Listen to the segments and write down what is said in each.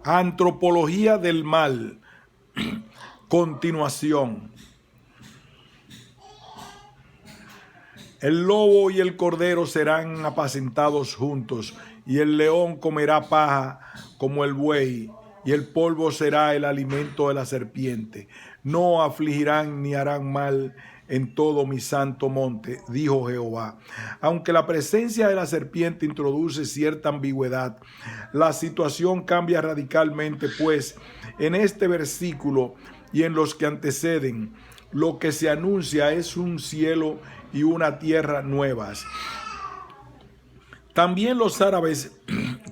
Antropología del mal. Continuación. El lobo y el cordero serán apacentados juntos, y el león comerá paja como el buey, y el polvo será el alimento de la serpiente. No afligirán ni harán mal en todo mi santo monte, dijo Jehová. Aunque la presencia de la serpiente introduce cierta ambigüedad, la situación cambia radicalmente, pues en este versículo y en los que anteceden, lo que se anuncia es un cielo y una tierra nuevas. También los árabes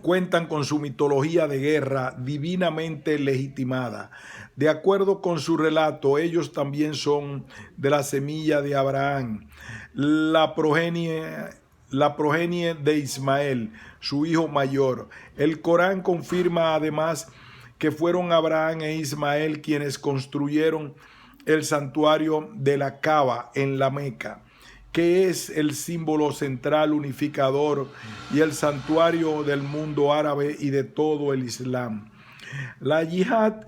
cuentan con su mitología de guerra divinamente legitimada. De acuerdo con su relato, ellos también son de la semilla de Abraham, la progenie de Ismael, su hijo mayor. El Corán confirma además que fueron Abraham e Ismael quienes construyeron el santuario de la Kaaba en la Meca, que es el símbolo central unificador y el santuario del mundo árabe y de todo el Islam. La yihad,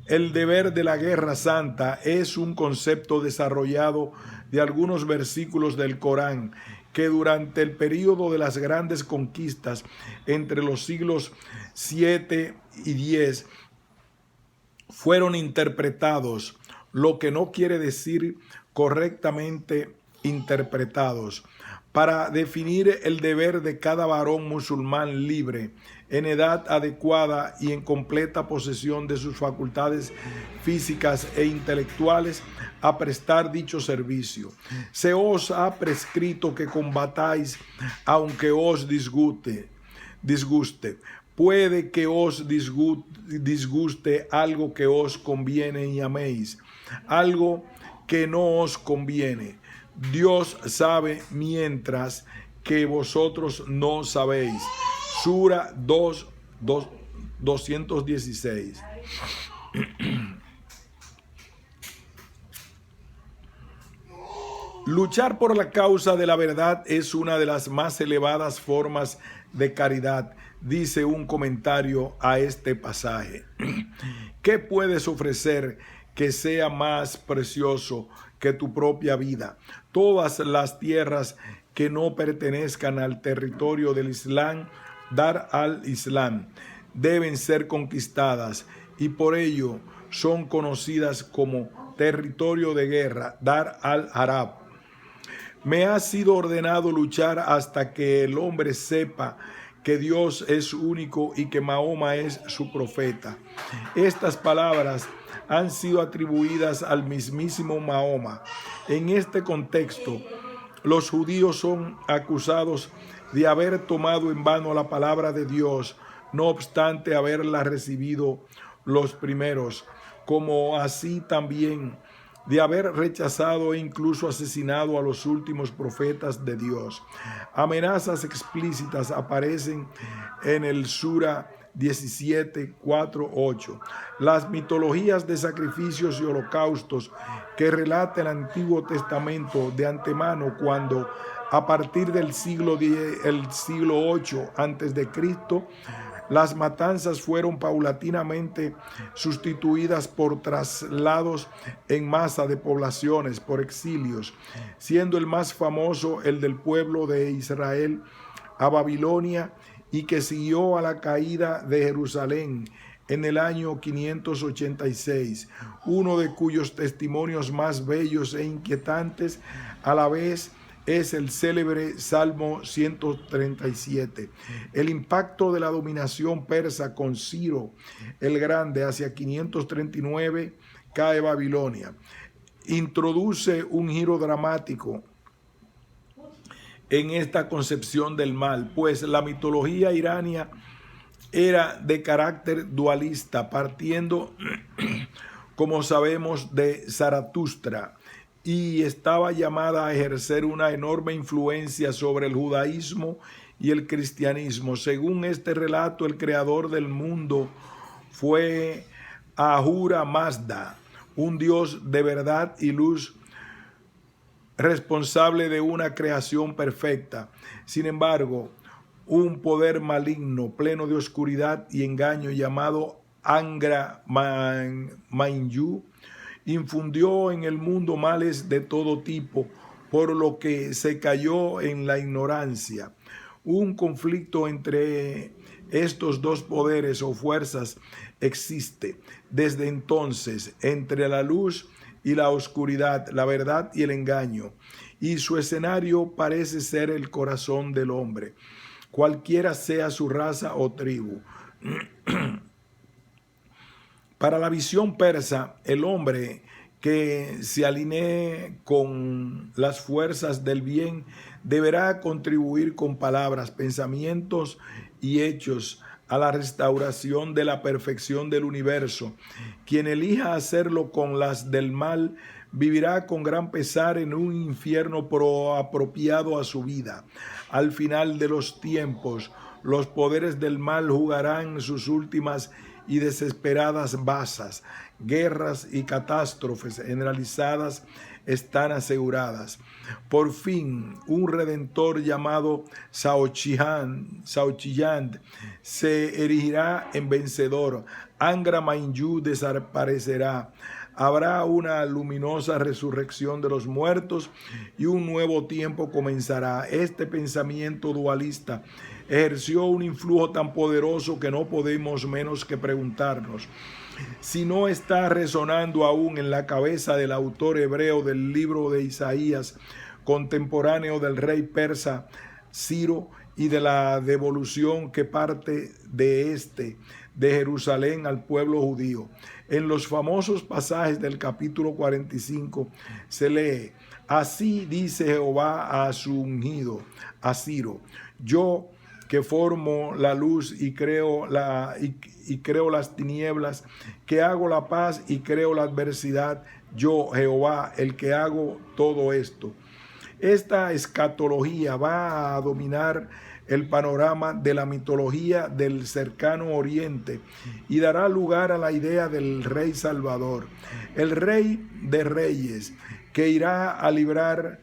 el deber de la guerra santa, es un concepto desarrollado de algunos versículos del Corán que durante el período de las grandes conquistas entre los siglos 7 y 10 fueron interpretados, lo que no quiere decir correctamente interpretados, para definir el deber de cada varón musulmán libre, en edad adecuada y en completa posesión de sus facultades físicas e intelectuales, a prestar dicho servicio. Se os ha prescrito que combatáis aunque os disguste. Puede que os disguste algo que os conviene y améis, algo que no os conviene. Dios sabe mientras que vosotros no sabéis. Sura 216. Luchar por la causa de la verdad es una de las más elevadas formas de caridad, dice un comentario a este pasaje. ¿Qué puedes ofrecer que sea más precioso que tu propia vida? Todas las tierras que no pertenezcan al territorio del Islam, Dar al-Islam, deben ser conquistadas y por ello son conocidas como territorio de guerra, Dar al-Arab. Me ha sido ordenado luchar hasta que el hombre sepa que Dios es único y que Mahoma es su profeta. Estas palabras han sido atribuidas al mismísimo Mahoma. En este contexto, los judíos son acusados de haber tomado en vano la palabra de Dios, no obstante haberla recibido los primeros, como así también de haber rechazado e incluso asesinado a los últimos profetas de Dios. Amenazas explícitas aparecen en el Sura 17, 4, 8. Las mitologías de sacrificios y holocaustos que relata el Antiguo Testamento de antemano cuando a partir del siglo 8 antes de Cristo, las matanzas fueron paulatinamente sustituidas por traslados en masa de poblaciones, por exilios, siendo el más famoso el del pueblo de Israel a Babilonia y que siguió a la caída de Jerusalén en el año 586, uno de cuyos testimonios más bellos e inquietantes a la vez es el célebre Salmo 137. El impacto de la dominación persa con Ciro el Grande hacia 539 cae Babilonia. Introduce un giro dramático en esta concepción del mal, pues la mitología irania era de carácter dualista, partiendo, como sabemos, de Zaratustra, y estaba llamada a ejercer una enorme influencia sobre el judaísmo y el cristianismo. Según este relato, el creador del mundo fue Ahura Mazda, un dios de verdad y luz, responsable de una creación perfecta. Sin embargo, un poder maligno, pleno de oscuridad y engaño, llamado Angra Mainyu, infundió en el mundo males de todo tipo, por lo que se cayó en la ignorancia. Un conflicto entre estos dos poderes o fuerzas existe desde entonces entre la luz y la oscuridad, la verdad y el engaño, y su escenario parece ser el corazón del hombre, cualquiera sea su raza o tribu. Para la visión persa, el hombre que se alinee con las fuerzas del bien deberá contribuir con palabras, pensamientos y hechos a la restauración de la perfección del universo. Quien elija hacerlo con las del mal vivirá con gran pesar en un infierno apropiado a su vida. Al final de los tiempos, los poderes del mal jugarán sus últimas y desesperadas bazas. Guerras y catástrofes generalizadas están aseguradas. Por fin, un redentor llamado Shaoqian se erigirá en vencedor. Angra Mainyu desaparecerá. Habrá una luminosa resurrección de los muertos y un nuevo tiempo comenzará. Este pensamiento dualista ejerció un influjo tan poderoso que no podemos menos que preguntarnos si no está resonando aún en la cabeza del autor hebreo del libro de Isaías, contemporáneo del rey persa Ciro, y de la devolución que parte de Jerusalén al pueblo judío. En los famosos pasajes del capítulo 45 se lee: así dice Jehová a su ungido, a Ciro, yo que formo la luz y creo las tinieblas, que hago la paz y creo la adversidad, yo Jehová, el que hago todo esto. Esta escatología va a dominar el panorama de la mitología del cercano oriente y dará lugar a la idea del rey salvador, el rey de reyes, que irá a librar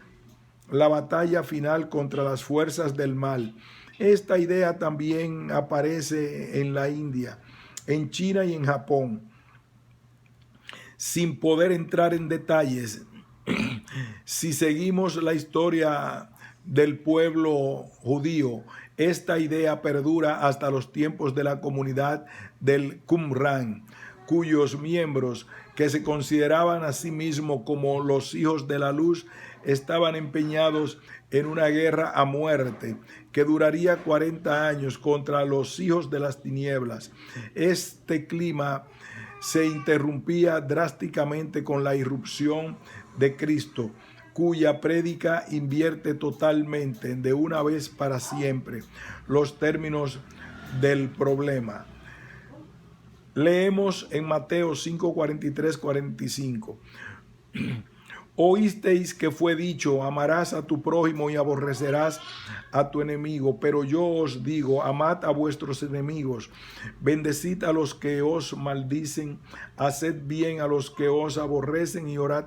la batalla final contra las fuerzas del mal. Esta idea también aparece en la India, en China y en Japón. Sin poder entrar en detalles, si seguimos la historia del pueblo judío, esta idea perdura hasta los tiempos de la comunidad del Qumran, cuyos miembros, que se consideraban a sí mismos como los hijos de la luz, estaban empeñados en una guerra a muerte que duraría 40 años contra los hijos de las tinieblas. Este clima se interrumpía drásticamente con la irrupción de Cristo, cuya prédica invierte totalmente, de una vez para siempre, los términos del problema. Leemos en Mateo 5, 43, 45. Oísteis que fue dicho: amarás a tu prójimo y aborrecerás a tu enemigo. Pero yo os digo: amad a vuestros enemigos, bendecid a los que os maldicen, haced bien a los que os aborrecen y orad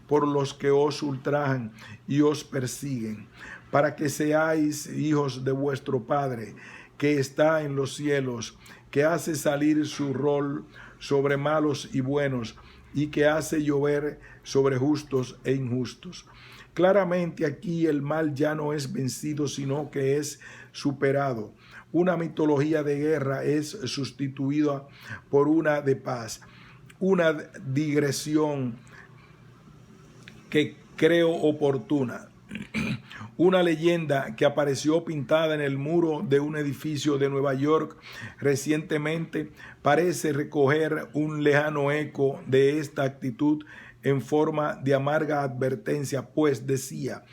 por los que os ultrajan y os persiguen, para que seáis hijos de vuestro Padre que está en los cielos, que hace salir su rol sobre malos y buenos, y que hace llover sobre justos e injustos. Claramente aquí el mal ya no es vencido, sino que es superado. Una mitología de guerra es sustituida por una de paz. Una digresión que creo oportuna. Una leyenda que apareció pintada en el muro de un edificio de Nueva York recientemente parece recoger un lejano eco de esta actitud en forma de amarga advertencia, pues decía: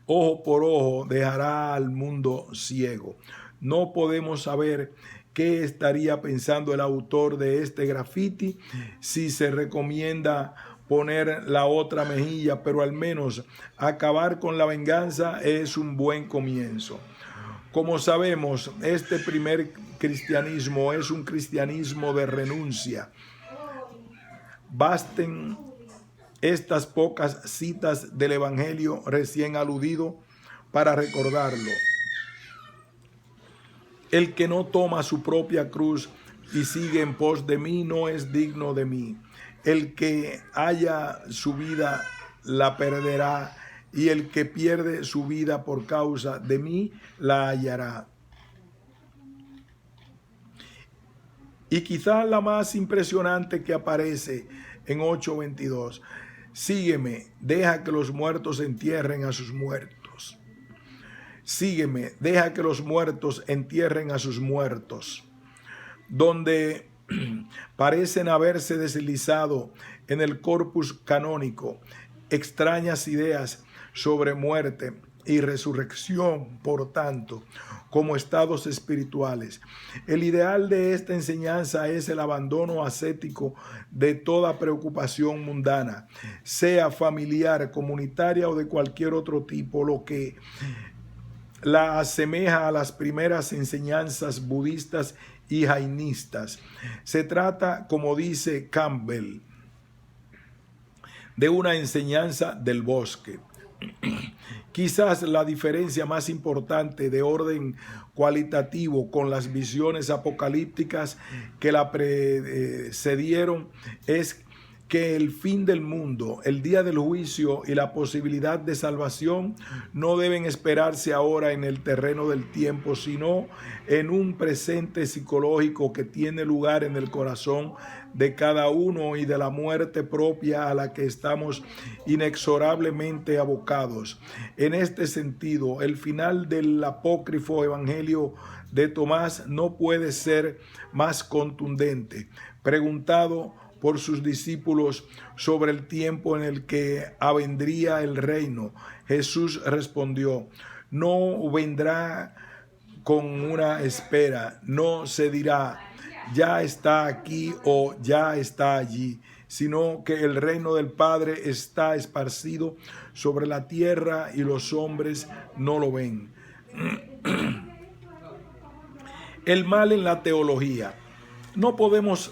ojo por ojo dejará al mundo ciego. No podemos saber qué estaría pensando el autor de este graffiti, si se recomienda poner la otra mejilla, pero al menos acabar con la venganza es un buen comienzo. Como sabemos, este primer cristianismo es un cristianismo de renuncia. Basten estas pocas citas del Evangelio recién aludido para recordarlo. El que no toma su propia cruz y sigue en pos de mí no es digno de mí. El que haya su vida la perderá, y el que pierde su vida por causa de mí la hallará. Y quizás la más impresionante que aparece en 8:22. Sígueme, deja que los muertos entierren a sus muertos. Sígueme, deja que los muertos entierren a sus muertos. Donde parecen haberse deslizado en el corpus canónico extrañas ideas sobre muerte y resurrección, por tanto, como estados espirituales. El ideal de esta enseñanza es el abandono ascético de toda preocupación mundana, sea familiar, comunitaria o de cualquier otro tipo, lo que la asemeja a las primeras enseñanzas budistas y jainistas. Se trata, como dice Campbell, de una enseñanza del bosque. Quizás la diferencia más importante de orden cualitativo con las visiones apocalípticas que la precedieron es que el fin del mundo, el día del juicio y la posibilidad de salvación no deben esperarse ahora en el terreno del tiempo, sino en un presente psicológico que tiene lugar en el corazón de cada uno y de la muerte propia a la que estamos inexorablemente abocados. En este sentido, el final del apócrifo Evangelio de Tomás no puede ser más contundente. Preguntado por sus discípulos sobre el tiempo en el que avendría el reino, Jesús respondió: no vendrá con una espera, no se dirá ya está aquí o ya está allí, sino que el reino del Padre está esparcido sobre la tierra y los hombres no lo ven. El mal en la teología. No podemos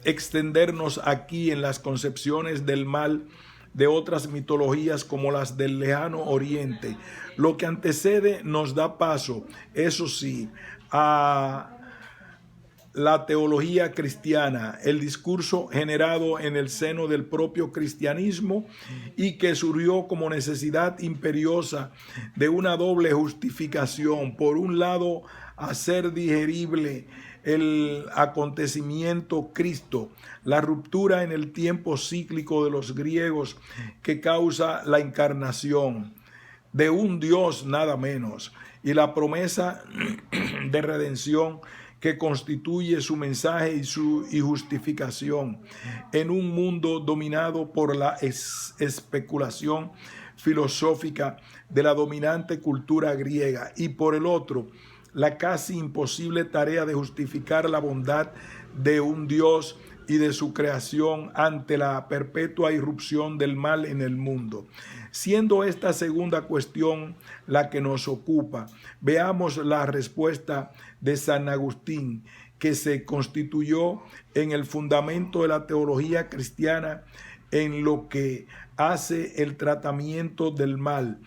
extendernos aquí en las concepciones del mal de otras mitologías como las del lejano oriente. Lo que antecede nos da paso, eso sí, a la teología cristiana, el discurso generado en el seno del propio cristianismo y que surgió como necesidad imperiosa de una doble justificación. Por un lado, hacer digerible el acontecimiento Cristo, la ruptura en el tiempo cíclico de los griegos que causa la encarnación de un Dios nada menos, y la promesa de redención que constituye su mensaje y justificación en un mundo dominado por la especulación filosófica de la dominante cultura griega, y por el otro, la casi imposible tarea de justificar la bondad de un Dios y de su creación ante la perpetua irrupción del mal en el mundo. Siendo esta segunda cuestión la que nos ocupa, veamos la respuesta de San Agustín, que se constituyó en el fundamento de la teología cristiana en lo que hace el tratamiento del mal.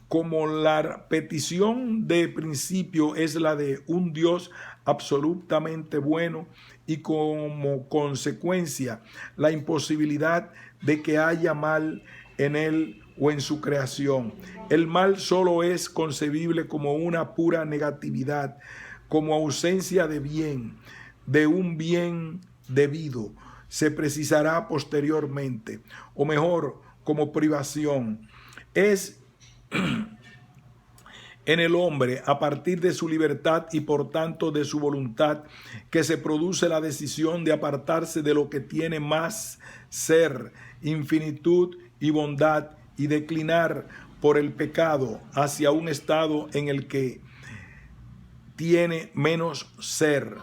Como la petición de principio es la de un Dios absolutamente bueno y como consecuencia la imposibilidad de que haya mal en él o en su creación. El mal solo es concebible como una pura negatividad, como ausencia de bien, de un bien debido. Se precisará posteriormente, o mejor, como privación. Es en el hombre, a partir de su libertad y por tanto de su voluntad, que se produce la decisión de apartarse de lo que tiene más ser, infinitud y bondad, y declinar por el pecado hacia un estado en el que tiene menos ser,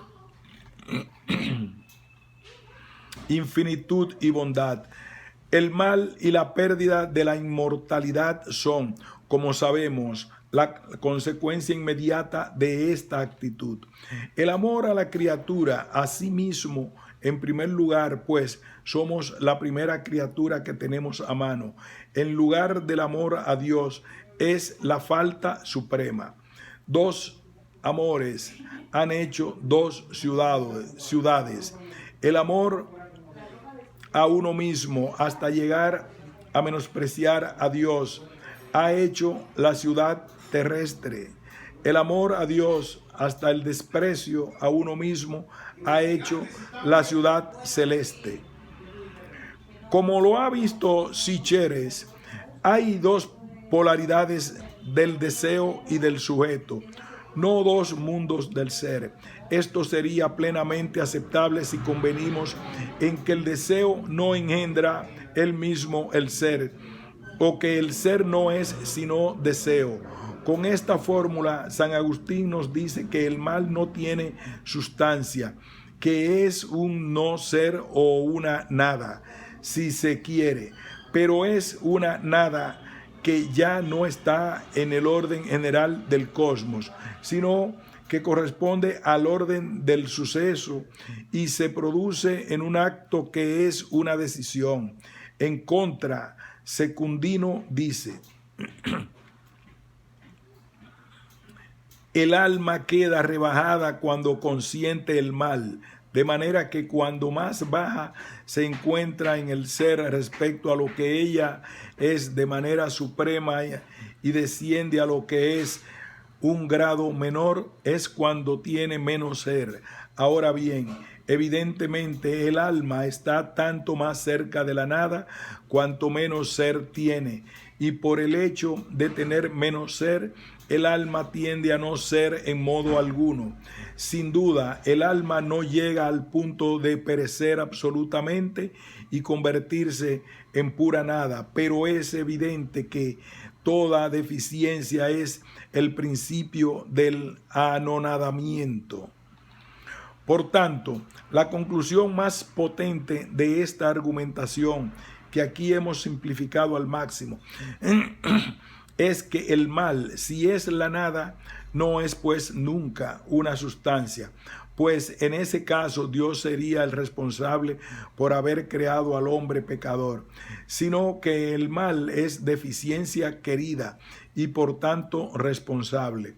infinitud y bondad. El mal y la pérdida de la inmortalidad son, como sabemos, la consecuencia inmediata de esta actitud. El amor a la criatura, a sí mismo, en primer lugar, pues somos la primera criatura que tenemos a mano. En lugar del amor a Dios, es la falta suprema. 2. amores han hecho dos ciudades. El amor a uno mismo hasta llegar a menospreciar a Dios ha hecho la ciudad terrestre. El amor a Dios hasta el desprecio a uno mismo ha hecho la ciudad celeste. Como lo ha visto Sicheres, hay dos polaridades del deseo y del sujeto, no dos mundos del ser. Esto sería plenamente aceptable si convenimos en que el deseo no engendra él mismo el ser, o que el ser no es sino deseo. Con esta fórmula, San Agustín nos dice que el mal no tiene sustancia, que es un no ser o una nada, si se quiere, pero es una nada que ya no está en el orden general del cosmos, sino que corresponde al orden del suceso y se produce en un acto que es una decisión. En contra, Secundino dice: el alma queda rebajada cuando consiente el mal, de manera que cuando más baja se encuentra en el ser respecto a lo que ella es de manera suprema y desciende a lo que es un grado menor, es cuando tiene menos ser. Ahora bien, evidentemente el alma está tanto más cerca de la nada cuanto menos ser tiene, y por el hecho de tener menos ser, el alma tiende a no ser en modo alguno. Sin duda, el alma no llega al punto de perecer absolutamente y convertirse en pura nada, pero es evidente que toda deficiencia es el principio del anonadamiento. Por tanto, la conclusión más potente de esta argumentación, que aquí hemos simplificado al máximo, es que el mal, si es la nada, no es pues nunca una sustancia, pues en ese caso Dios sería el responsable por haber creado al hombre pecador, sino que el mal es deficiencia querida y por tanto responsable.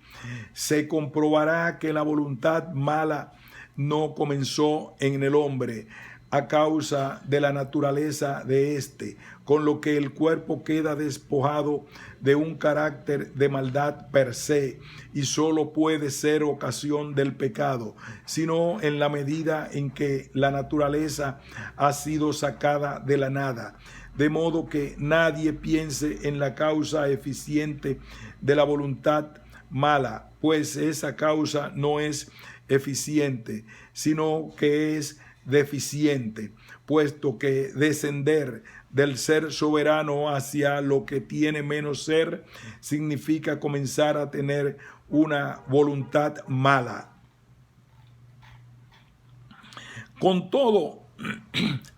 Se comprobará que la voluntad mala no comenzó en el hombre a causa de la naturaleza de éste, con lo que el cuerpo queda despojado de un carácter de maldad per se y solo puede ser ocasión del pecado, sino en la medida en que la naturaleza ha sido sacada de la nada. De modo que nadie piense en la causa eficiente de la voluntad mala, pues esa causa no es eficiente, sino que es deficiente, puesto que descender del ser soberano hacia lo que tiene menos ser significa comenzar a tener una voluntad mala. Con todo,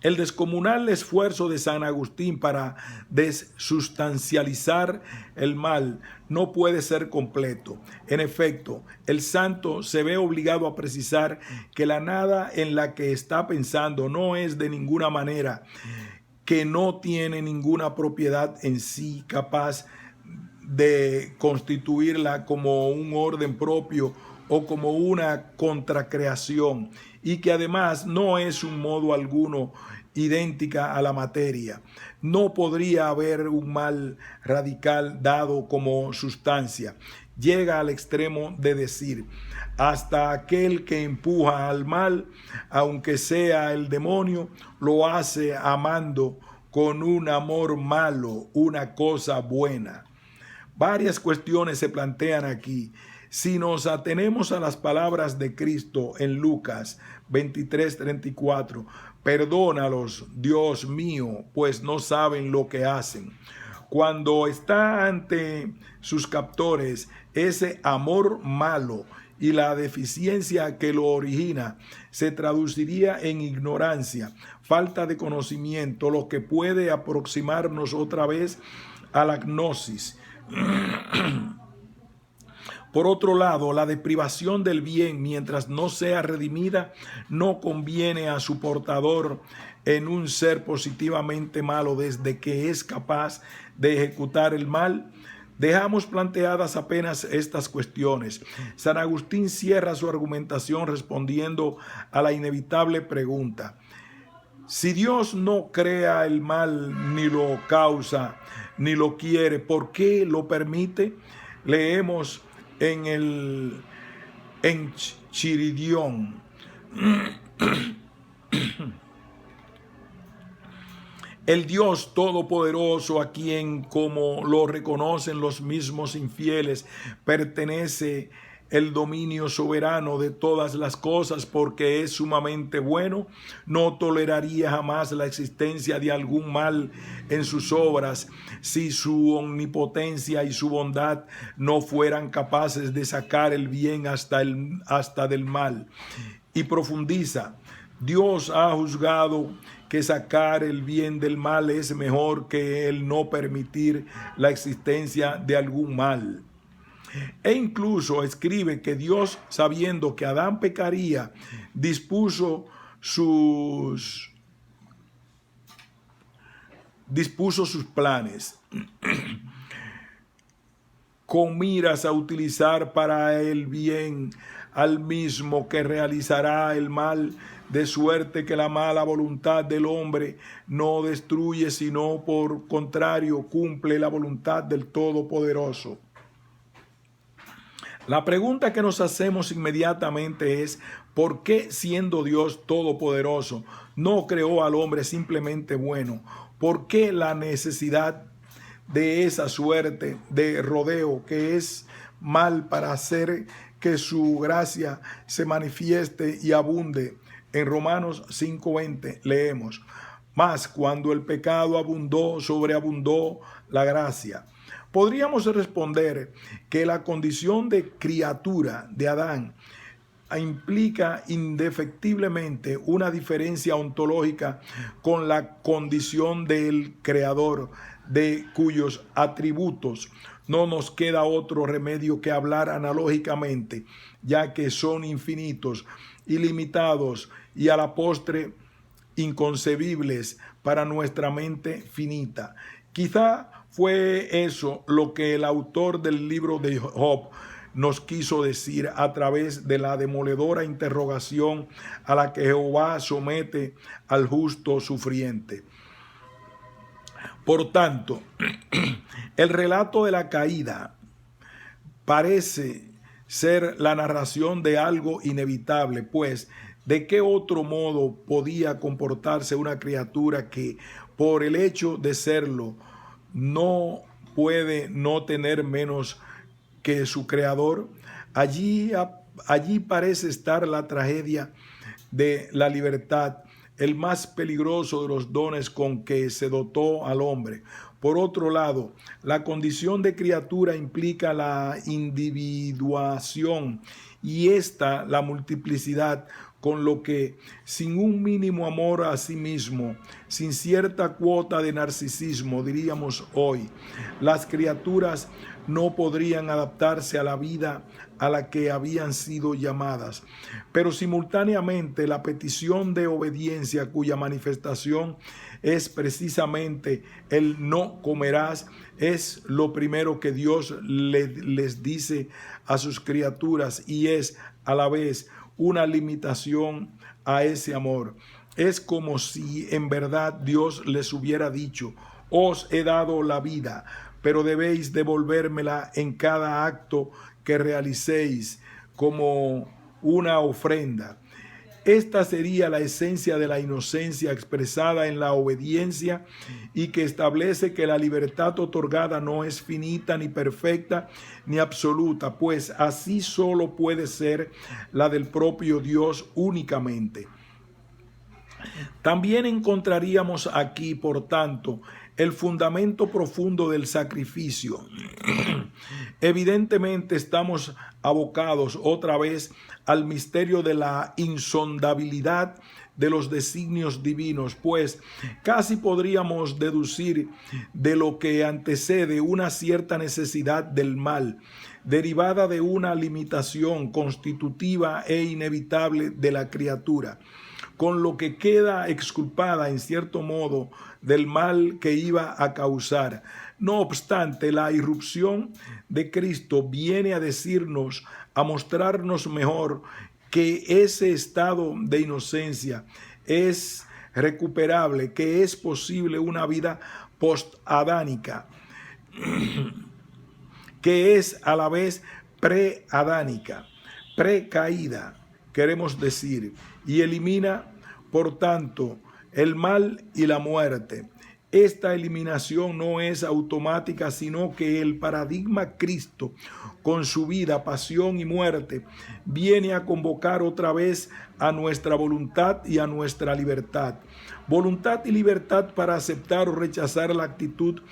el descomunal esfuerzo de San Agustín para desustancializar el mal no puede ser completo. En efecto, el santo se ve obligado a precisar que la nada en la que está pensando no es de ninguna manera, que no tiene ninguna propiedad en sí capaz de constituirla como un orden propio o como una contracreación, y que además no es un modo alguno idéntica a la materia. No podría haber un mal radical dado como sustancia. Llega al extremo de decir: hasta aquel que empuja al mal, aunque sea el demonio, lo hace amando con un amor malo una cosa buena. Varias cuestiones se plantean aquí. Si nos atenemos a las palabras de Cristo en Lucas 23:34, perdónalos, Dios mío, pues no saben lo que hacen. Cuando está ante sus captores, ese amor malo y la deficiencia que lo origina se traduciría en ignorancia, falta de conocimiento, lo que puede aproximarnos otra vez a la gnosis. Por otro lado, la deprivación del bien, mientras no sea redimida, no conviene a su portador en un ser positivamente malo desde que es capaz de ejecutar el mal. Dejamos planteadas apenas estas cuestiones. San Agustín cierra su argumentación respondiendo a la inevitable pregunta: si Dios no crea el mal, ni lo causa, ni lo quiere, ¿por qué lo permite? Leemos en Chiridión. El Dios Todopoderoso, a quien, como lo reconocen los mismos infieles, pertenece el dominio soberano de todas las cosas porque es sumamente bueno, no toleraría jamás la existencia de algún mal en sus obras si su omnipotencia y su bondad no fueran capaces de sacar el bien hasta del mal. Y profundiza: Dios ha juzgado que sacar el bien del mal es mejor que el no permitir la existencia de algún mal. E incluso escribe que Dios, sabiendo que Adán pecaría, dispuso sus planes con miras a utilizar para el bien al mismo que realizará el mal, de suerte que la mala voluntad del hombre no destruye, sino por contrario cumple la voluntad del Todopoderoso. La pregunta que nos hacemos inmediatamente es: ¿por qué, siendo Dios Todopoderoso, no creó al hombre simplemente bueno? ¿Por qué la necesidad de esa suerte de rodeo que es mal para hacer que su gracia se manifieste y abunde? En Romanos 5:20 leemos: mas cuando el pecado abundó, sobreabundó la gracia. Podríamos responder que la condición de criatura de Adán implica indefectiblemente una diferencia ontológica con la condición del Creador, de cuyos atributos no nos queda otro remedio que hablar analógicamente, ya que son infinitos, ilimitados y a la postre inconcebibles para nuestra mente finita. Quizá fue eso lo que el autor del libro de Job nos quiso decir a través de la demoledora interrogación a la que Jehová somete al justo sufriente. Por tanto, el relato de la caída parece ser la narración de algo inevitable, pues ¿de qué otro modo podía comportarse una criatura que, por el hecho de serlo, no puede no tener menos que su creador? Allí parece estar la tragedia de la libertad, el más peligroso de los dones con que se dotó al hombre. Por otro lado, la condición de criatura implica la individuación y esta la multiplicidad, con lo que, sin un mínimo amor a sí mismo, sin cierta cuota de narcisismo, diríamos hoy, las criaturas no podrían adaptarse a la vida a la que habían sido llamadas. Pero simultáneamente la petición de obediencia, cuya manifestación es precisamente el no comerás, es lo primero que Dios les dice a sus criaturas y es a la vez una limitación a ese amor. Es como si en verdad Dios les hubiera dicho: os he dado la vida, pero debéis devolvérmela en cada acto que realicéis como una ofrenda. Esta sería la esencia de la inocencia expresada en la obediencia y que establece que la libertad otorgada no es finita, ni perfecta, ni absoluta, pues así solo puede ser la del propio Dios únicamente. También encontraríamos aquí, por tanto, el fundamento profundo del sacrificio. Evidentemente estamos abocados otra vez al misterio de la insondabilidad de los designios divinos, pues casi podríamos deducir de lo que antecede una cierta necesidad del mal, derivada de una limitación constitutiva e inevitable de la criatura. con lo que queda exculpada en cierto modo del mal que iba a causar. No obstante, la irrupción de Cristo viene a decirnos, a mostrarnos mejor que ese estado de inocencia es recuperable, que es posible una vida post-adánica, que es a la vez pre-adánica, pre-caída, queremos decir, y elimina, por tanto, el mal y la muerte. Esta eliminación no es automática, sino que el paradigma Cristo, con su vida, pasión y muerte, viene a convocar otra vez a nuestra voluntad y a nuestra libertad. Voluntad y libertad para aceptar o rechazar la actitud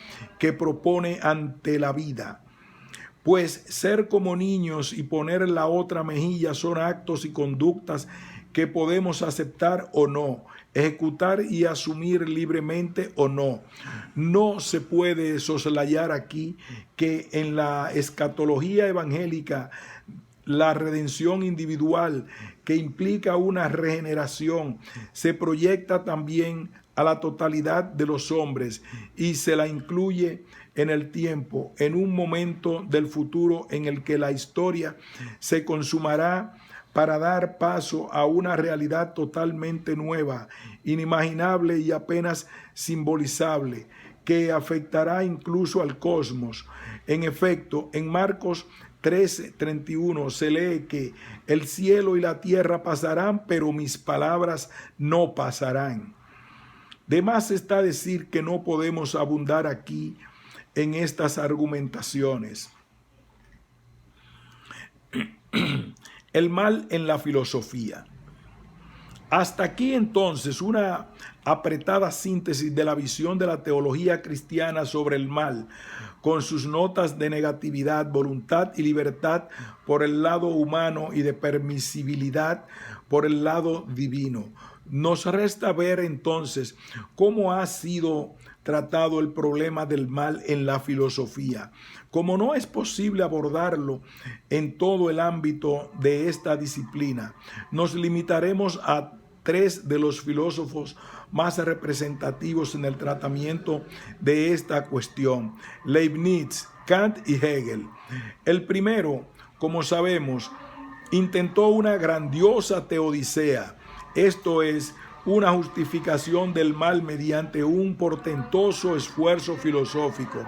que propone ante la vida. Pues ser como niños y poner la otra mejilla son actos y conductas que podemos aceptar o no, ejecutar y asumir libremente o no. No se puede soslayar aquí que en la escatología evangélica la redención individual, que implica una regeneración, se proyecta también a la totalidad de los hombres y se la incluye en el tiempo, en un momento del futuro en el que la historia se consumará para dar paso a una realidad totalmente nueva, inimaginable y apenas simbolizable, que afectará incluso al cosmos. En efecto, en Marcos 13:31 se lee que el cielo y la tierra pasarán, pero mis palabras no pasarán. De más está decir que no podemos abundar aquí en estas argumentaciones. El mal en la filosofía. Hasta aquí entonces una apretada síntesis de la visión de la teología cristiana sobre el mal, con sus notas de negatividad, voluntad y libertad por el lado humano y de permisibilidad por el lado divino. Nos resta ver entonces cómo ha sido tratado el problema del mal en la filosofía. Como no es posible abordarlo en todo el ámbito de esta disciplina, nos limitaremos a tres de los filósofos más representativos en el tratamiento de esta cuestión: Leibniz, Kant y Hegel. El primero, como sabemos, intentó una grandiosa teodicea, esto es, una justificación del mal mediante un portentoso esfuerzo filosófico,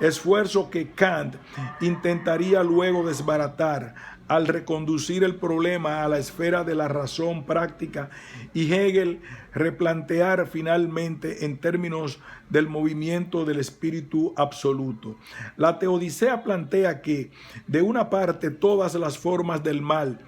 esfuerzo que Kant intentaría luego desbaratar al reconducir el problema a la esfera de la razón práctica y Hegel replantear finalmente en términos del movimiento del espíritu absoluto. La teodicea plantea que, de una parte, todas las formas del mal,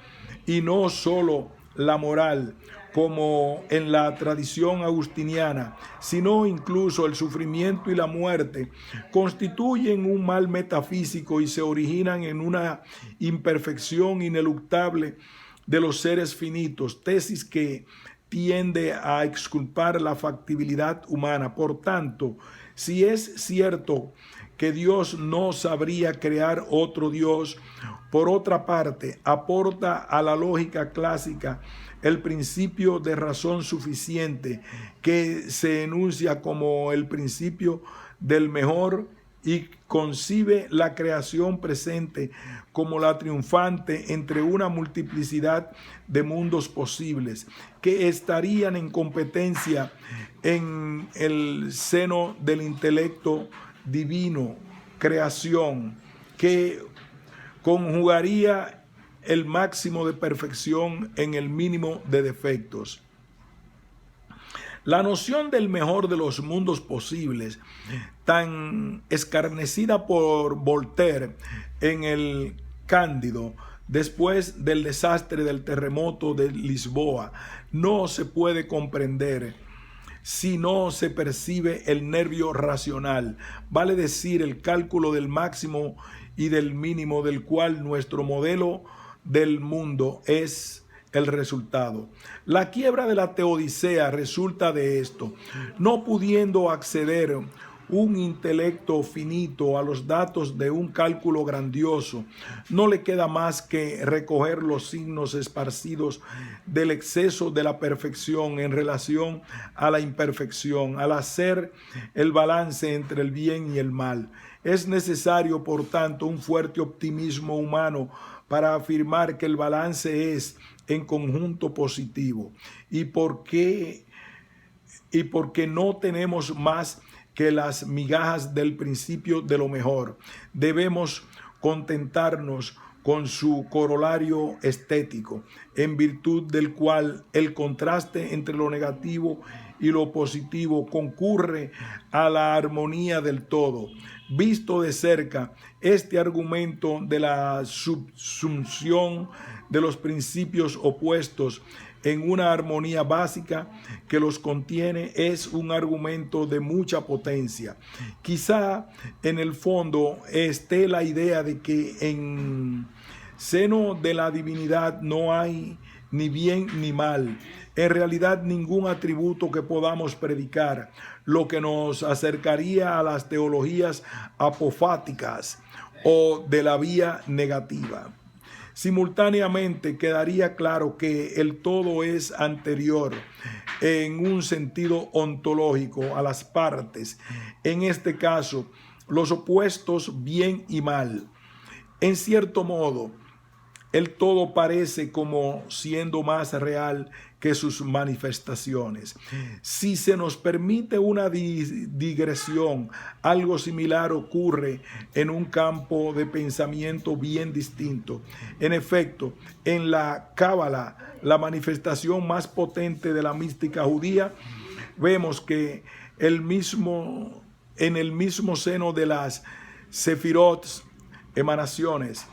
y no solo la moral, como en la tradición agustiniana, sino incluso el sufrimiento y la muerte, constituyen un mal metafísico y se originan en una imperfección ineluctable de los seres finitos, tesis que tiende a exculpar la factibilidad humana. Por tanto, si es cierto que Dios no sabría crear otro Dios, por otra parte, aporta a la lógica clásica el principio de razón suficiente, que se enuncia como el principio del mejor y concibe la creación presente como la triunfante entre una multiplicidad de mundos posibles que estarían en competencia en el seno del intelecto divino, creación, que conjugaría el máximo de perfección en el mínimo de defectos. La noción del mejor de los mundos posibles, tan escarnecida por Voltaire en el Cándido, después del desastre del terremoto de Lisboa, no se puede comprender si no se percibe el nervio racional, vale decir, el cálculo del máximo y del mínimo, del cual nuestro modelo del mundo es el resultado. La quiebra de la teodicea resulta de esto. No pudiendo acceder un intelecto finito a los datos de un cálculo grandioso, no le queda más que recoger los signos esparcidos del exceso de la perfección en relación a la imperfección, al hacer el balance entre el bien y el mal. Es necesario, por tanto, un fuerte optimismo humano para afirmar que el balance es en conjunto positivo. ¿Y por qué? Y porque no tenemos más que las migajas del principio de lo mejor. Debemos contentarnos con su corolario estético, en virtud del cual el contraste entre lo negativo y lo positivo concurre a la armonía del todo. Visto de cerca, este argumento de la subsunción de los principios opuestos en una armonía básica que los contiene es un argumento de mucha potencia. Quizá en el fondo esté la idea de que en seno de la divinidad no hay ni bien ni mal, en realidad ningún atributo que podamos predicar, lo que nos acercaría a las teologías apofáticas o de la vía negativa. Simultáneamente quedaría claro que el todo es anterior en un sentido ontológico a las partes, en este caso los opuestos bien y mal. En cierto modo, el todo parece como siendo más real que sus manifestaciones. Si se nos permite una digresión, algo similar ocurre en un campo de pensamiento bien distinto. En efecto, en la Cábala, la manifestación más potente de la mística judía, vemos que en el mismo seno de las sefirot, emanaciones,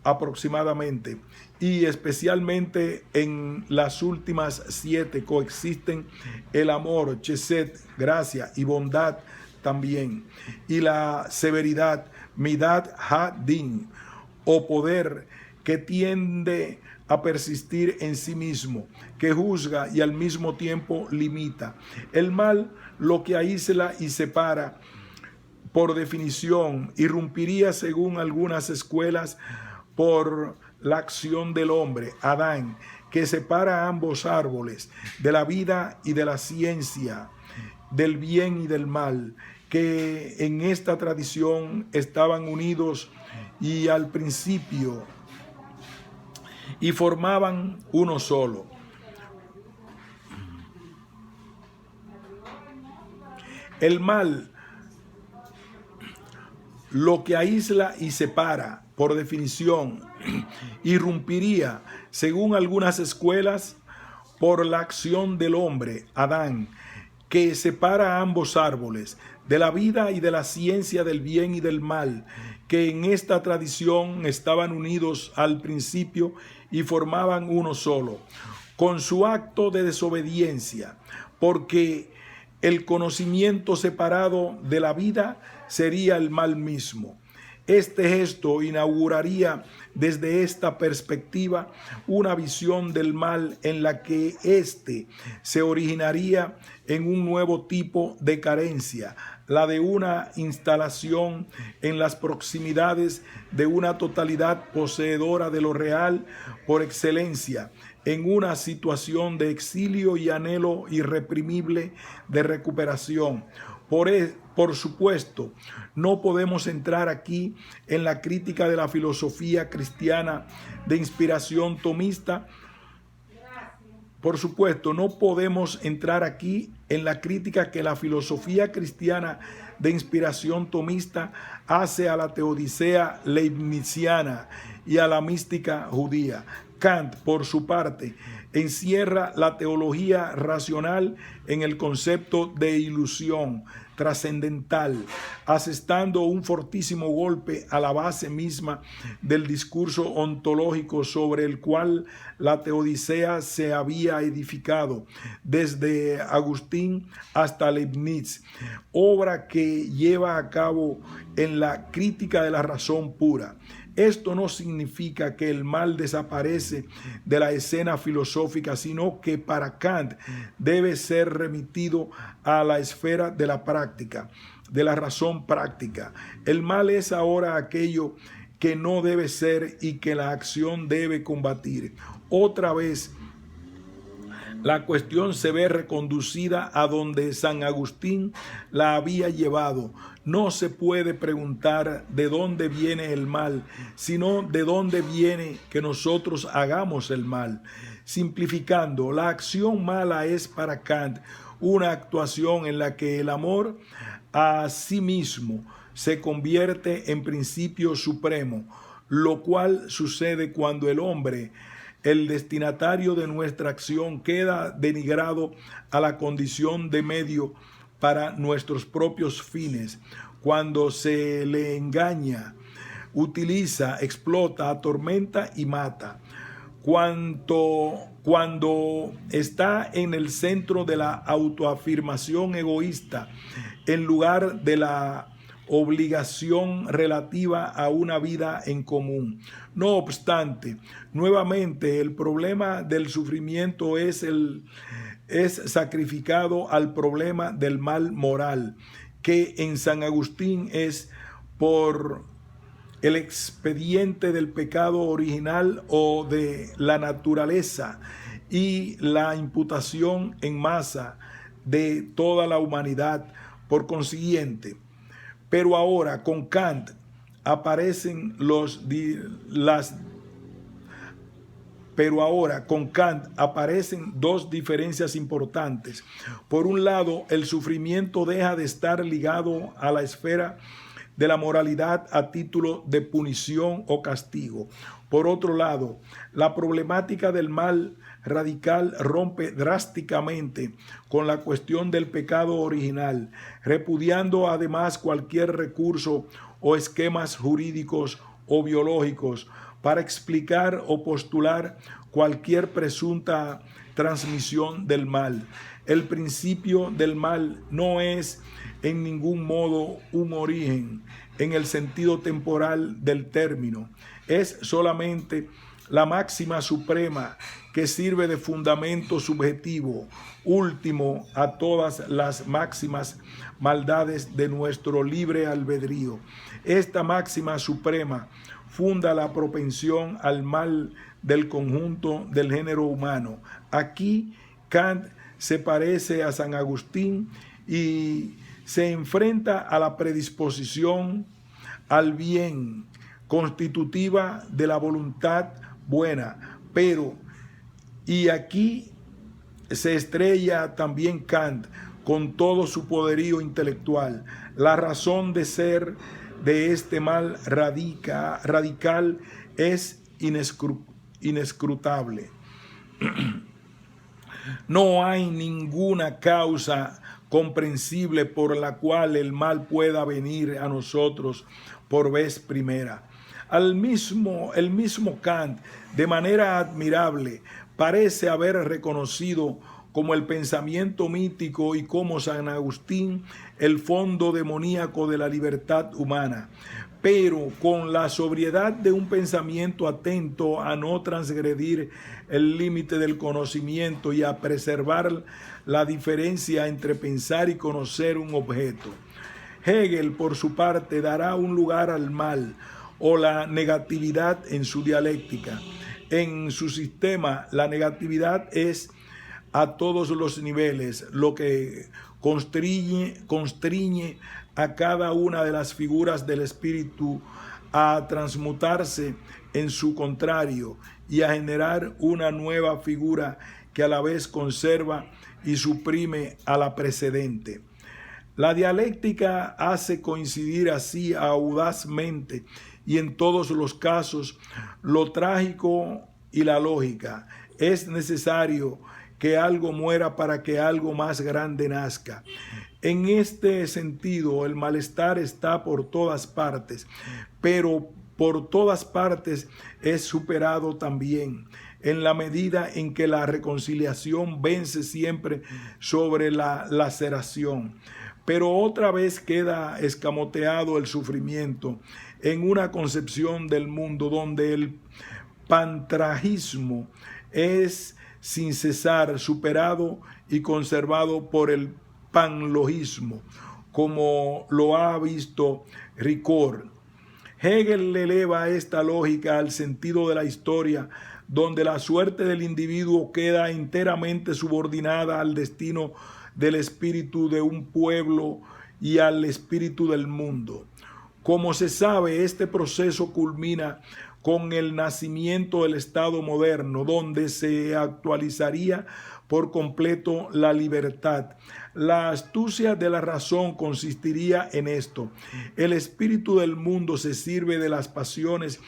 aproximadamente, y especialmente en las últimas 7 coexisten el amor, chesed, gracia y bondad también, y la severidad, midat ha-din, o poder que tiende a persistir en sí mismo, que juzga y al mismo tiempo limita. El mal lo que aísla y separa, por definición, irrumpiría según algunas escuelas por la acción del hombre, Adán, que separa ambos árboles, de la vida y de la ciencia, del bien y del mal, que en esta tradición estaban unidos y al principio y formaban uno solo. El mal lo que aísla y separa, por definición, irrumpiría, según algunas escuelas, por la acción del hombre, Adán, que separa ambos árboles, de la vida y de la ciencia, del bien y del mal, que en esta tradición estaban unidos al principio y formaban uno solo, con su acto de desobediencia, porque el conocimiento separado de la vida sería el mal mismo. Este gesto inauguraría desde esta perspectiva una visión del mal en la que éste se originaría en un nuevo tipo de carencia, la de una instalación en las proximidades de una totalidad poseedora de lo real por excelencia, en una situación de exilio y anhelo irreprimible de recuperación. Por supuesto, no podemos entrar aquí en la crítica de la filosofía cristiana de inspiración tomista. Por supuesto, no podemos entrar aquí en la crítica que la filosofía cristiana de inspiración tomista hace a la teodicea leibniziana y a la mística judía. Kant, por su parte, encierra la teología racional en el concepto de ilusión trascendental, asestando un fortísimo golpe a la base misma del discurso ontológico sobre el cual la teodicea se había edificado desde Agustín hasta Leibniz, obra que lleva a cabo en la crítica de la razón pura. Esto no significa que el mal desaparece de la escena filosófica, sino que para Kant debe ser remitido a la esfera de la práctica. de la razón práctica. El mal es ahora aquello que no debe ser y que la acción debe combatir. Otra vez, la cuestión se ve reconducida a donde San Agustín la había llevado. No se puede preguntar de dónde viene el mal, sino de dónde viene que nosotros hagamos el mal. Simplificando, la acción mala es para Kant una actuación en la que el amor a sí mismo se convierte en principio supremo, lo cual sucede cuando el hombre, el destinatario de nuestra acción, queda denigrado a la condición de medio para nuestros propios fines, cuando se le engaña, utiliza, explota, atormenta y mata. Cuando está en el centro de la autoafirmación egoísta, en lugar de la obligación relativa a una vida en común. No obstante, nuevamente el problema del sufrimiento es sacrificado al problema del mal moral, que en San Agustín es por el expediente del pecado original o de la naturaleza y la imputación en masa de toda la humanidad. Por consiguiente, pero ahora con Kant aparecen dos diferencias importantes. Por un lado, el sufrimiento deja de estar ligado a la esfera de la moralidad a título de punición o castigo. Por otro lado, la problemática del mal radical rompe drásticamente con la cuestión del pecado original, repudiando además cualquier recurso o esquemas jurídicos o biológicos para explicar o postular cualquier presunta transmisión del mal. El principio del mal no es en ningún modo un origen en el sentido temporal del término. Es solamente la máxima suprema que sirve de fundamento subjetivo último a todas las máximas maldades de nuestro libre albedrío. Esta máxima suprema funda la propensión al mal del conjunto del género humano. Aquí Kant se parece a San Agustín y se enfrenta a la predisposición al bien constitutiva de la voluntad buena, pero y aquí se estrella también Kant con todo su poderío intelectual. La razón de ser de este mal radical es inescrutable. No hay ninguna causa comprensible por la cual el mal pueda venir a nosotros por vez primera. El mismo Kant, de manera admirable, parece haber reconocido como el pensamiento mítico y como San Agustín el fondo demoníaco de la libertad humana, pero con la sobriedad de un pensamiento atento a no transgredir el límite del conocimiento y a preservar la diferencia entre pensar y conocer un objeto. Hegel, por su parte, dará un lugar al mal o la negatividad en su dialéctica. En su sistema, la negatividad es a todos los niveles lo que constriñe a cada una de las figuras del espíritu a transmutarse en su contrario y a generar una nueva figura que a la vez conserva y suprime a la precedente. La dialéctica hace coincidir así audazmente y en todos los casos lo trágico y la lógica. Es necesario que algo muera para que algo más grande nazca. En este sentido, el malestar está por todas partes, pero por todas partes es superado también, en la medida en que la reconciliación vence siempre sobre la laceración. Pero otra vez queda escamoteado el sufrimiento en una concepción del mundo donde el pantrajismo es sin cesar superado y conservado por el panlogismo, como lo ha visto Ricord. Hegel eleva esta lógica al sentido de la historia, donde la suerte del individuo queda enteramente subordinada al destino del espíritu de un pueblo y al espíritu del mundo. Como se sabe, este proceso culmina con el nacimiento del Estado moderno, donde se actualizaría por completo la libertad. La astucia de la razón consistiría en esto: el espíritu del mundo se sirve de las pasiones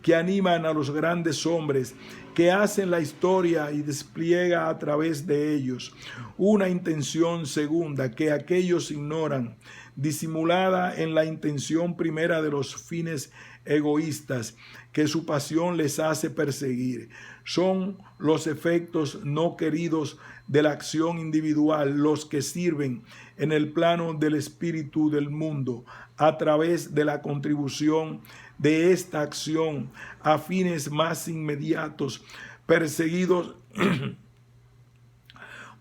que animan a los grandes hombres, que hacen la historia y despliega a través de ellos una intención segunda que aquellos ignoran, disimulada en la intención primera de los fines egoístas que su pasión les hace perseguir. Son los efectos no queridos de la acción individual los que sirven en el plano del espíritu del mundo a través de la contribución de esta acción a fines más inmediatos perseguidos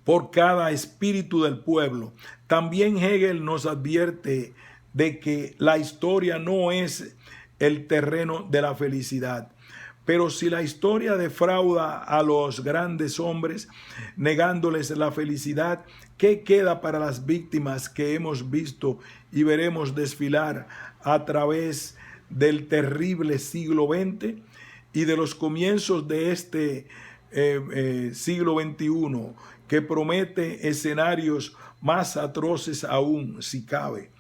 por cada espíritu del pueblo. También Hegel nos advierte de que la historia no es el terreno de la felicidad. Pero si la historia defrauda a los grandes hombres, negándoles la felicidad, ¿qué queda para las víctimas que hemos visto y veremos desfilar a través del terrible siglo XX y de los comienzos de este siglo XXI, que promete escenarios más atroces aún, si cabe?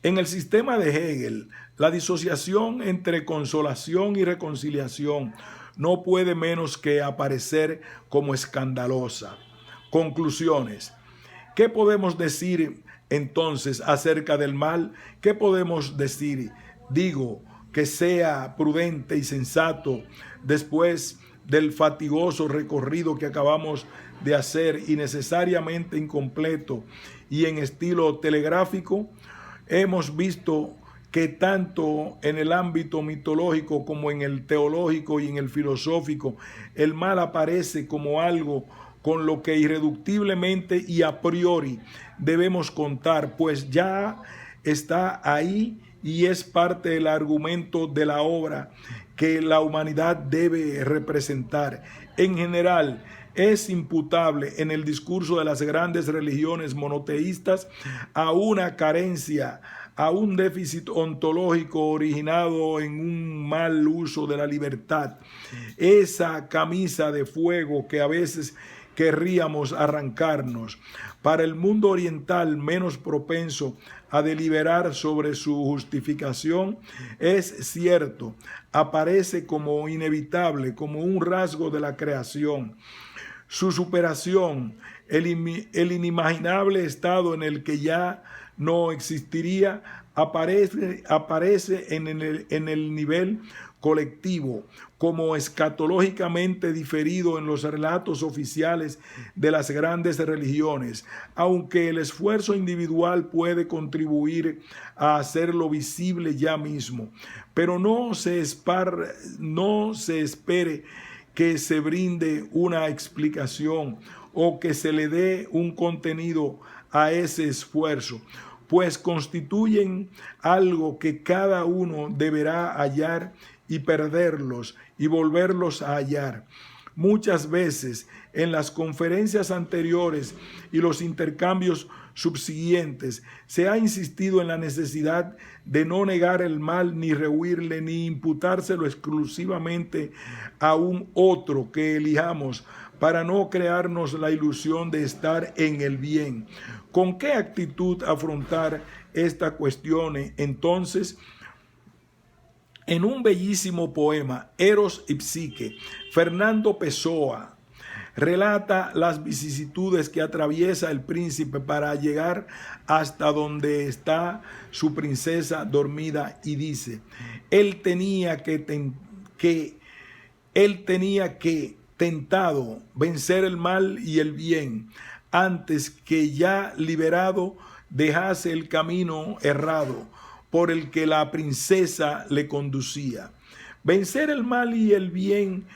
En el sistema de Hegel, la disociación entre consolación y reconciliación no puede menos que aparecer como escandalosa. Conclusiones. ¿Qué podemos decir entonces acerca del mal? ¿Qué podemos decir? Digo, que sea prudente y sensato después del fatigoso recorrido que acabamos de hacer y necesariamente incompleto y en estilo telegráfico. Hemos visto que tanto en el ámbito mitológico como en el teológico y en el filosófico, el mal aparece como algo con lo que irreductiblemente y a priori debemos contar, pues ya está ahí y es parte del argumento de la obra que la humanidad debe representar. En general, es imputable en el discurso de las grandes religiones monoteístas a una carencia, a un déficit ontológico originado en un mal uso de la libertad. Esa camisa de fuego que a veces querríamos arrancarnos. Para el mundo oriental, menos propenso a deliberar sobre su justificación, es cierto, aparece como inevitable, como un rasgo de la creación. Su superación, el inimaginable estado en el que ya no existiría, aparece en el nivel colectivo, como escatológicamente diferido en los relatos oficiales de las grandes religiones, aunque el esfuerzo individual puede contribuir a hacerlo visible ya mismo. Pero no se espere que se brinde una explicación o que se le dé un contenido a ese esfuerzo, pues constituyen algo que cada uno deberá hallar y perderlos y volverlos a hallar. Muchas veces en las conferencias anteriores y los intercambios subsiguientes se ha insistido en la necesidad de no negar el mal ni rehuirle ni imputárselo exclusivamente a un otro que elijamos para no crearnos la ilusión de estar en el bien. ¿Con qué actitud afrontar esta cuestión entonces? En un bellísimo poema, Eros y Psique, Fernando Pessoa relata las vicisitudes que atraviesa el príncipe para llegar hasta donde está su princesa dormida y dice: él tenía que tentado vencer el mal y el bien antes que ya liberado dejase el camino errado por el que la princesa le conducía. Vencer el mal y el bien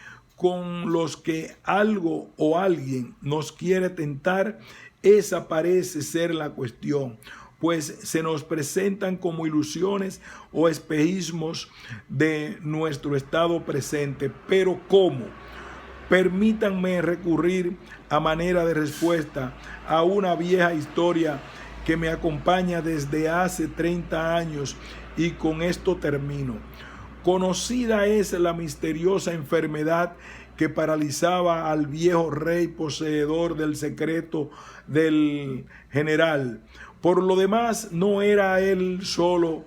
con los que algo o alguien nos quiere tentar, esa parece ser la cuestión, pues se nos presentan como ilusiones o espejismos de nuestro estado presente. Pero ¿cómo? Permítanme recurrir a manera de respuesta a una vieja historia que me acompaña desde hace 30 años y con esto termino. Conocida es la misteriosa enfermedad que paralizaba al viejo rey poseedor del secreto del general. Por lo demás, no era él solo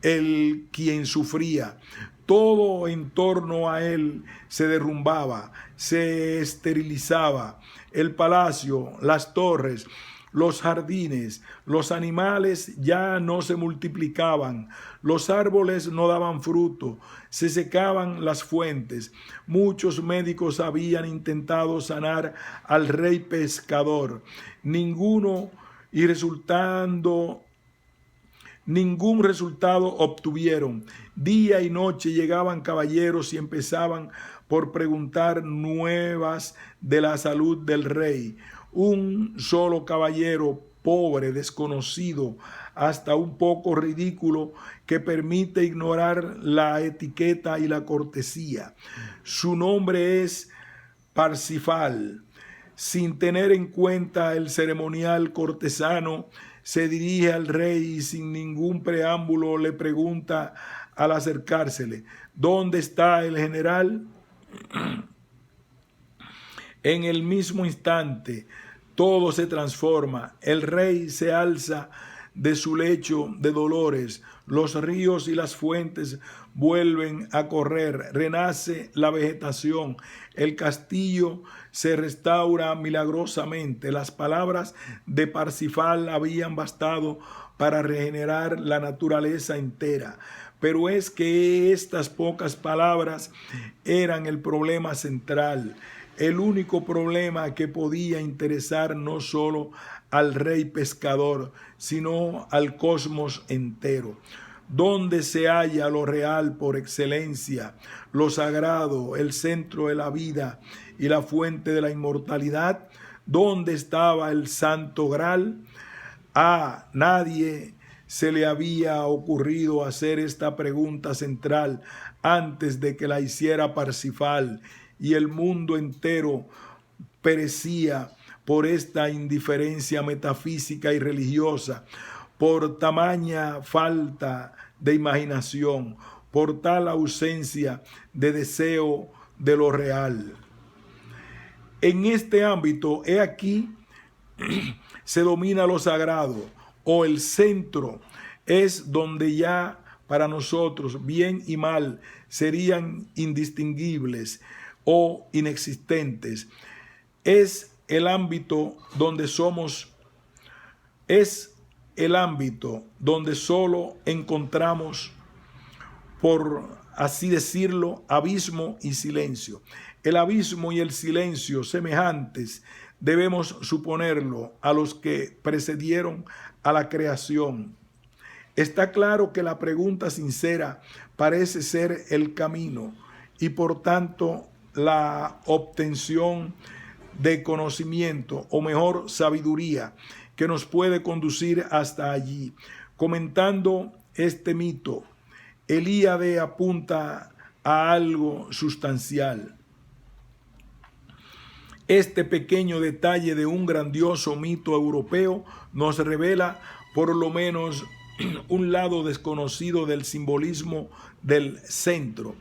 el quien sufría. Todo en torno a él se derrumbaba, se esterilizaba. El palacio, las torres, los jardines, los animales ya no se multiplicaban, los árboles no daban fruto, se secaban las fuentes. Muchos médicos habían intentado sanar al rey pescador, ningún resultado obtuvieron. Día y noche llegaban caballeros y empezaban por preguntar nuevas de la salud del rey. Un solo caballero, pobre, desconocido, hasta un poco ridículo, que permite ignorar la etiqueta y la cortesía. Su nombre es Parsifal. Sin tener en cuenta el ceremonial cortesano, se dirige al rey y sin ningún preámbulo le pregunta al acercársele: ¿dónde está el general? En el mismo instante, todo se transforma. El rey se alza de su lecho de dolores. Los ríos y las fuentes vuelven a correr. Renace la vegetación. El castillo se restaura milagrosamente. Las palabras de Parsifal habían bastado para regenerar la naturaleza entera. Pero es que estas pocas palabras eran el problema central, el único problema que podía interesar no solo al rey pescador, sino al cosmos entero. ¿Dónde se halla lo real por excelencia, lo sagrado, el centro de la vida y la fuente de la inmortalidad? ¿Dónde estaba el Santo Graal? A nadie se le había ocurrido hacer esta pregunta central antes de que la hiciera Parsifal, y el mundo entero perecía por esta indiferencia metafísica y religiosa, por tamaña falta de imaginación, por tal ausencia de deseo de lo real. En este ámbito, he aquí, se domina lo sagrado, o el centro, es donde ya para nosotros bien y mal serían indistinguibles o inexistentes. Es el ámbito donde solo encontramos, por así decirlo, abismo y silencio. El abismo y el silencio semejantes debemos suponerlo a los que precedieron a la creación. Está claro que la pregunta sincera parece ser el camino y por tanto la obtención de conocimiento, o mejor, sabiduría, que nos puede conducir hasta allí. Comentando este mito, Elíade apunta a algo sustancial. Este pequeño detalle de un grandioso mito europeo nos revela por lo menos un lado desconocido del simbolismo del centro.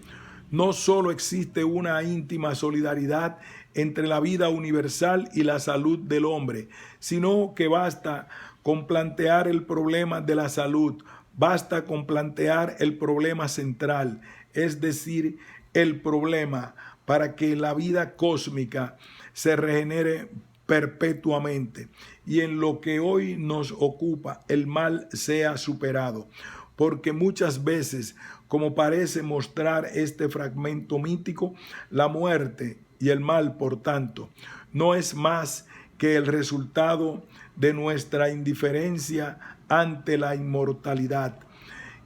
No solo existe una íntima solidaridad entre la vida universal y la salud del hombre, sino que basta con plantear el problema de la salud, basta con plantear el problema central, es decir, el problema para que la vida cósmica se regenere perpetuamente y en lo que hoy nos ocupa el mal sea superado, porque muchas veces, como parece mostrar este fragmento mítico, la muerte y el mal, por tanto, no es más que el resultado de nuestra indiferencia ante la inmortalidad,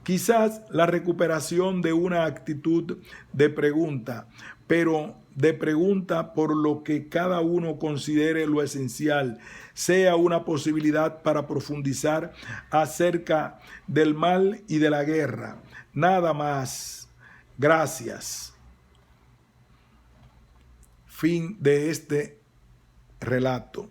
Quizás la recuperación de una actitud de pregunta, pero de pregunta por lo que cada uno considere lo esencial, sea una posibilidad para profundizar acerca del mal y de la guerra. Nada más. Gracias. Fin de este relato.